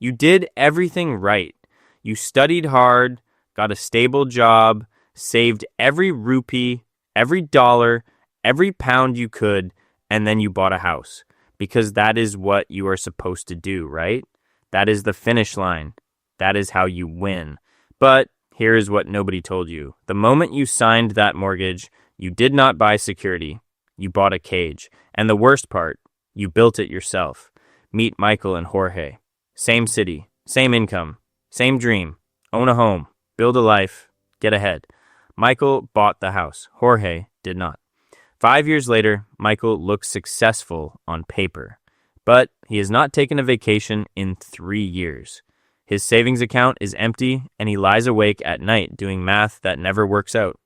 You did everything right. You studied hard, got a stable job, saved every rupee, every dollar, every pound you could, and then you bought a house. Because that is what you are supposed to do, right? That is the finish line. That is how you win. But here is what nobody told you. The moment you signed that mortgage, you did not buy security. You bought a cage. And the worst part, you built it yourself. Meet Michael and Jorge. Same city, same income, same dream. Own a home, build a life, get ahead. Michael bought the house. Jorge did not. 5 years later, Michael looks successful on paper, but he has not taken a vacation in 3 years. His savings account is empty, and he lies awake at night doing math that never works out.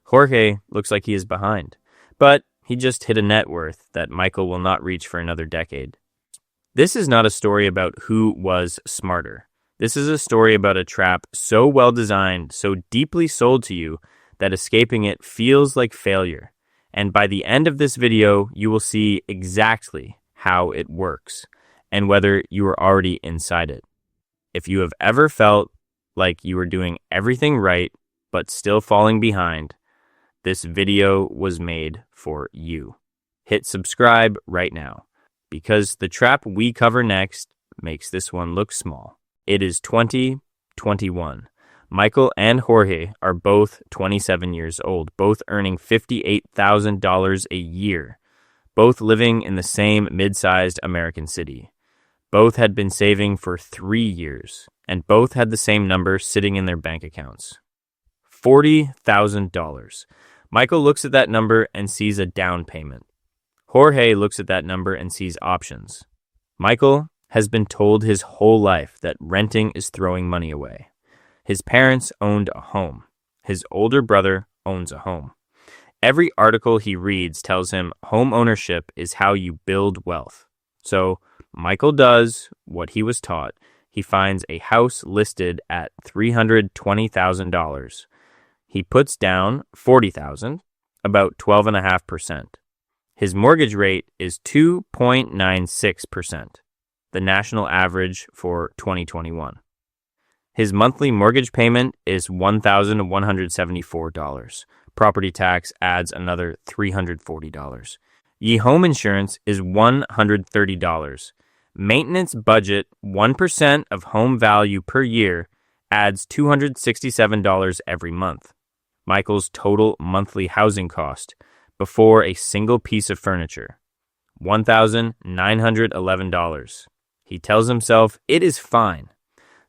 Jorge looks like he is behind, but he just hit a net worth that Michael will not reach for another decade. This is not a story about who was smarter. This is a story about a trap so well designed, so deeply sold to you, that escaping it feels like failure. And by the end of this video, you will see exactly how it works and whether you are already inside it. If you have ever felt like you were doing everything right but still falling behind, this video was made for you. Hit subscribe right now, because the trap we cover next makes this one look small. It is 2021. Michael and Jorge are both 27 years old, both earning $58,000 a year, both living in the same mid-sized American city. Both had been saving for 3 years, and both had the same number sitting in their bank accounts. $40,000. Michael looks at that number and sees a down payment. Jorge looks at that number and sees options. Michael has been told his whole life that renting is throwing money away. His parents owned a home. His older brother owns a home. Every article he reads tells him home ownership is how you build wealth. So Michael does what he was taught. He finds a house listed at $320,000. He puts down $40,000, about 12.5%. His mortgage rate is 2.96%, the national average for 2021. His monthly mortgage payment is $1,174. Property tax adds another $340. Ye home insurance is $130. Maintenance budget 1% of home value per year adds $267 every month. Michael's total monthly housing cost before a single piece of furniture, $1,911. He tells himself it is fine.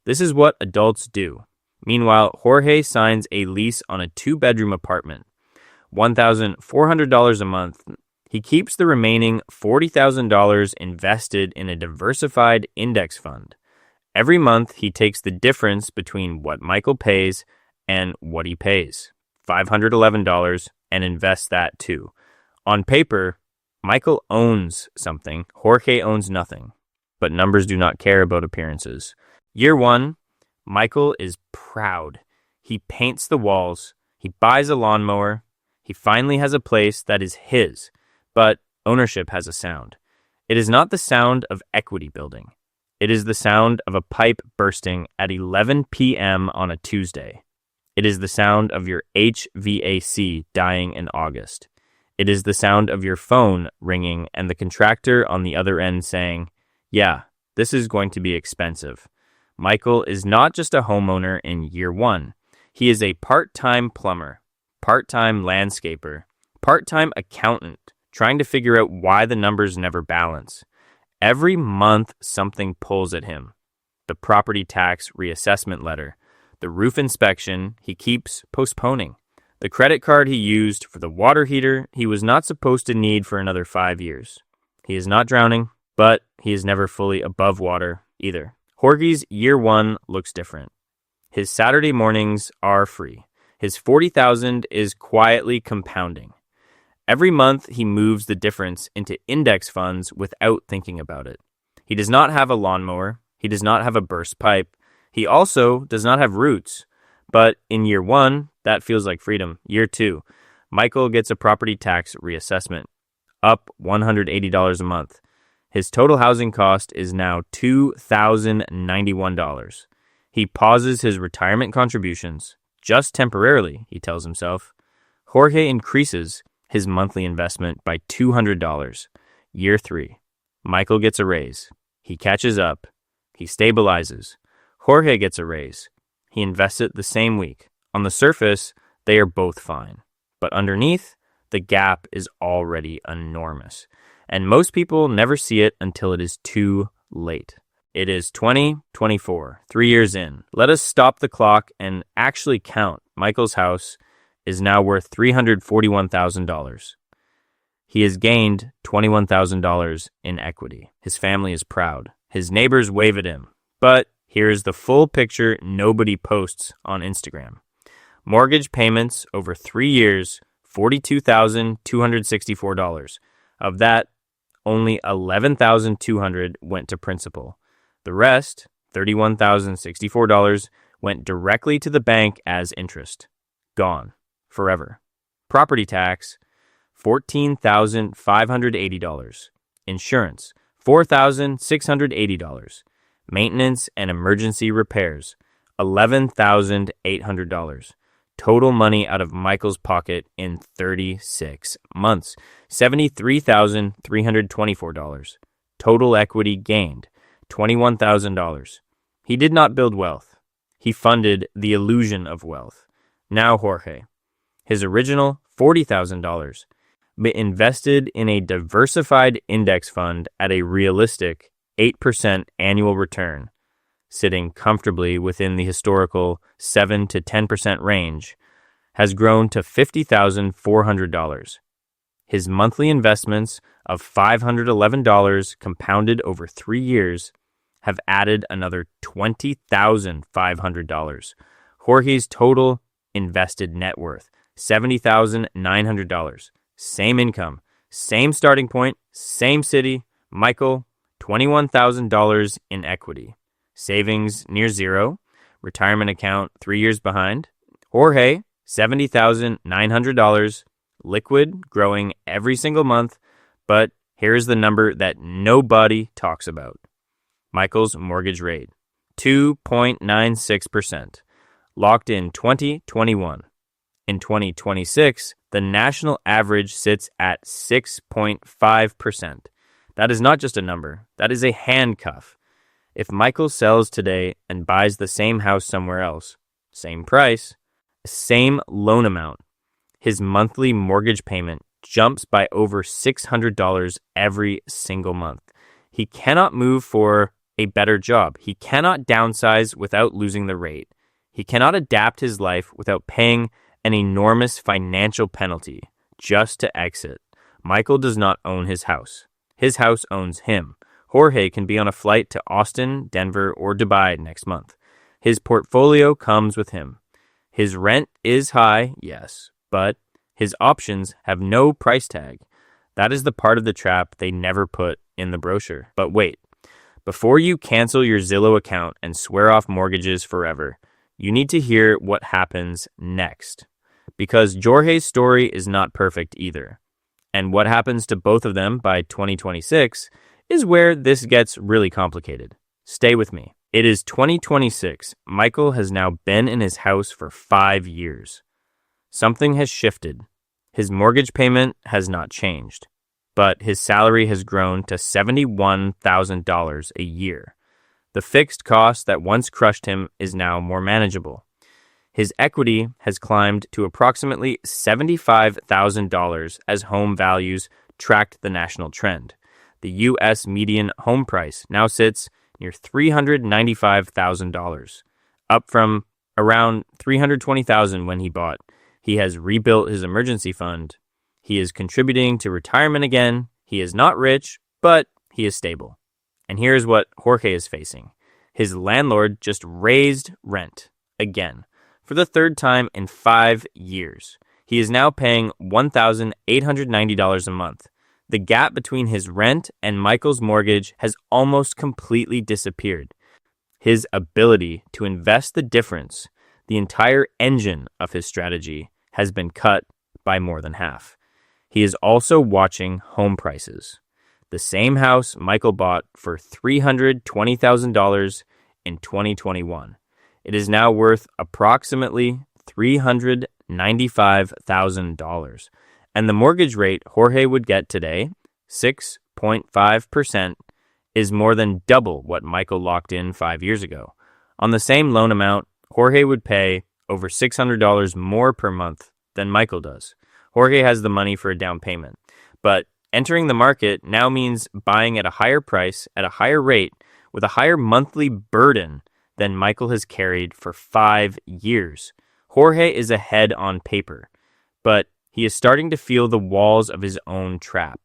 This is what adults do. Meanwhile, Jorge signs a lease on a 2-bedroom apartment, $1,400 a month. He keeps the remaining $40,000 invested in a diversified index fund. Every month, he takes the difference between what Michael pays and what he pays, $511, and invests that too. On paper, Michael owns something. Jorge owns nothing. But numbers do not care about appearances. Year 1, Michael is proud. He paints the walls. He buys a lawnmower. He finally has a place that is his. But ownership has a sound. It is not the sound of equity building. It is the sound of a pipe bursting at 11 p.m. on a Tuesday. It is the sound of your HVAC dying in August. It is the sound of your phone ringing and the contractor on the other end saying, "Yeah, this is going to be expensive." Michael is not just a homeowner in year 1. He is a part-time plumber, part-time landscaper, part-time accountant, trying to figure out why the numbers never balance. Every month, something pulls at him. The property tax reassessment letter, the roof inspection he keeps postponing, the credit card he used for the water heater he was not supposed to need for another 5 years. He is not drowning, but he is never fully above water either. Jorge's year 1 looks different. His Saturday mornings are free. His $40,000 is quietly compounding. Every month, he moves the difference into index funds without thinking about it. He does not have a lawnmower. He does not have a burst pipe. He also does not have roots. But in year 1, that feels like freedom. Year 2, Michael gets a property tax reassessment, up $180 a month. His total housing cost is now $2,091. He pauses his retirement contributions, just temporarily, he tells himself. Jorge increases his monthly investment by $200. Year 3. Michael gets a raise. He catches up. He stabilizes. Jorge gets a raise. He invests it the same week. On the surface, they are both fine. But underneath, the gap is already enormous. And most people never see it until it is too late. It is 2024, 3 years in. Let us stop the clock and actually count. Michael's house is now worth $341,000. He has gained $21,000 in equity. His family is proud. His neighbors wave at him. But here is the full picture nobody posts on Instagram. Mortgage payments over 3 years, $42,264. Of that, only $11,200 went to principal. The rest, $31,064, went directly to the bank as interest. Gone. Forever. Property tax, $14,580. Insurance, $4,680. Maintenance and emergency repairs, $11,800. Total money out of Michael's pocket in 36 months, $73,324. Total equity gained, $21,000. He did not build wealth. He funded the illusion of wealth. Now Jorge. His original $40,000, but invested in a diversified index fund at a realistic 8% annual return, sitting comfortably within the historical 7 to 10% range, has grown to $50,400. His monthly investments of $511 compounded over 3 years have added another $20,500. Jorge's total invested net worth, $70,900. Same income, same starting point, same city. Michael, $21,000 in equity. Savings near zero. Retirement account 3 years behind. Jorge, $70,900. Liquid, growing every single month. But here's the number that nobody talks about. Michael's mortgage rate, 2.96%. Locked in 2021. In 2026, the national average sits at 6.5%. That is not just a number. That is a handcuff. If Michael sells today and buys the same house somewhere else, same price, same loan amount, his monthly mortgage payment jumps by over $600 every single month. He cannot move for a better job. He cannot downsize without losing the rate. He cannot adapt his life without paying an enormous financial penalty just to exit. Michael does not own his house. His house owns him. Jorge can be on a flight to Austin, Denver, or Dubai next month. His portfolio comes with him. His rent is high, yes, but his options have no price tag. That is the part of the trap they never put in the brochure. But wait, before you cancel your Zillow account and swear off mortgages forever, you need to hear what happens next. Because Jorge's story is not perfect either. And what happens to both of them by 2026 is where this gets really complicated. Stay with me. It is 2026. Michael has now been in his house for 5 years. Something has shifted. His mortgage payment has not changed, but his salary has grown to $71,000 a year. The fixed cost that once crushed him is now more manageable. His equity has climbed to approximately $75,000 as home values tracked the national trend. The U.S. median home price now sits near $395,000, up from around $320,000 when he bought. He has rebuilt his emergency fund. He is contributing to retirement again. He is not rich, but he is stable. And here's what Jorge is facing. His landlord just raised rent again for the third time in 5 years. He is now paying $1,890 a month. The gap between his rent and Michael's mortgage has almost completely disappeared. His ability to invest the difference, the entire engine of his strategy, has been cut by more than half. He is also watching home prices. The the same house Michael bought for $320,000 in 2021. It is now worth approximately $395,000. And the mortgage rate Jorge would get today, 6.5%, is more than double what Michael locked in 5 years ago. On the same loan amount, Jorge would pay over $600 more per month than Michael does. Jorge has the money for a down payment, but entering the market now means buying at a higher price, at a higher rate, with a higher monthly burden than Michael has carried for 5 years. Jorge is ahead on paper, but he is starting to feel the walls of his own trap,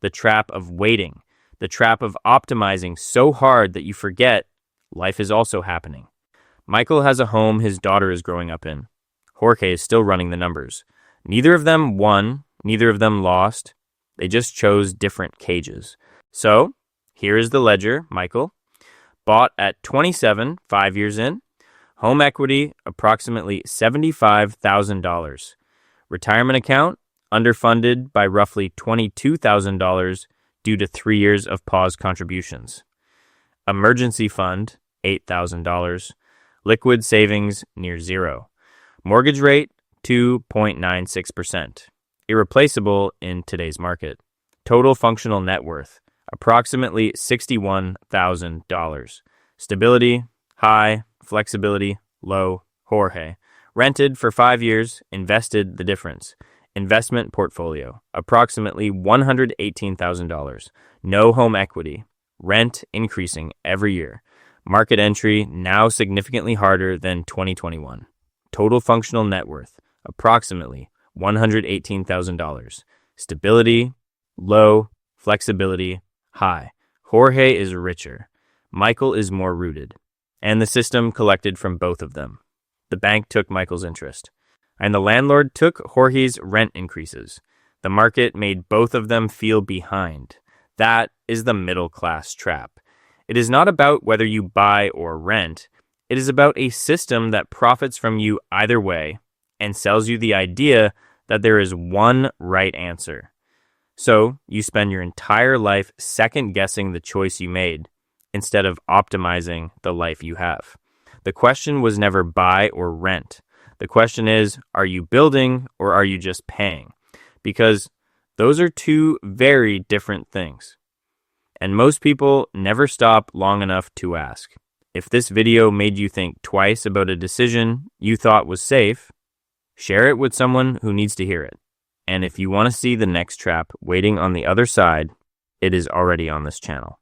the trap of waiting, the trap of optimizing so hard that you forget life is also happening. Michael has a home his daughter is growing up in. Jorge is still running the numbers. Neither of them won, neither of them lost. They just chose different cages. So, here is the ledger, Michael. Bought at 27, 5 years in. Home equity, approximately $75,000. Retirement account, underfunded by roughly $22,000 due to 3 years of paused contributions. Emergency fund, $8,000. Liquid savings, near zero. Mortgage rate, 2.96%. Irreplaceable in today's market. Total functional net worth, approximately $61,000. Stability, high. Flexibility, low. Jorge. Rented for 5 years, invested the difference. Investment portfolio, approximately $118,000. No home equity. Rent increasing every year. Market entry now significantly harder than 2021. Total functional net worth, approximately $118,000. Stability, low. Flexibility, high. Jorge is richer. Michael is more rooted. And the system collected from both of them. The bank took Michael's interest. And the landlord took Jorge's rent increases. The market made both of them feel behind. That is the middle class trap. It is not about whether you buy or rent. It is about a system that profits from you either way and sells you the idea that there is one right answer. So you spend your entire life second-guessing the choice you made instead of optimizing the life you have. The question was never buy or rent. The question is, are you building or are you just paying? Because those are two very different things. And most people never stop long enough to ask. If this video made you think twice about a decision you thought was safe, share it with someone who needs to hear it. And if you want to see the next trap waiting on the other side, it is already on this channel.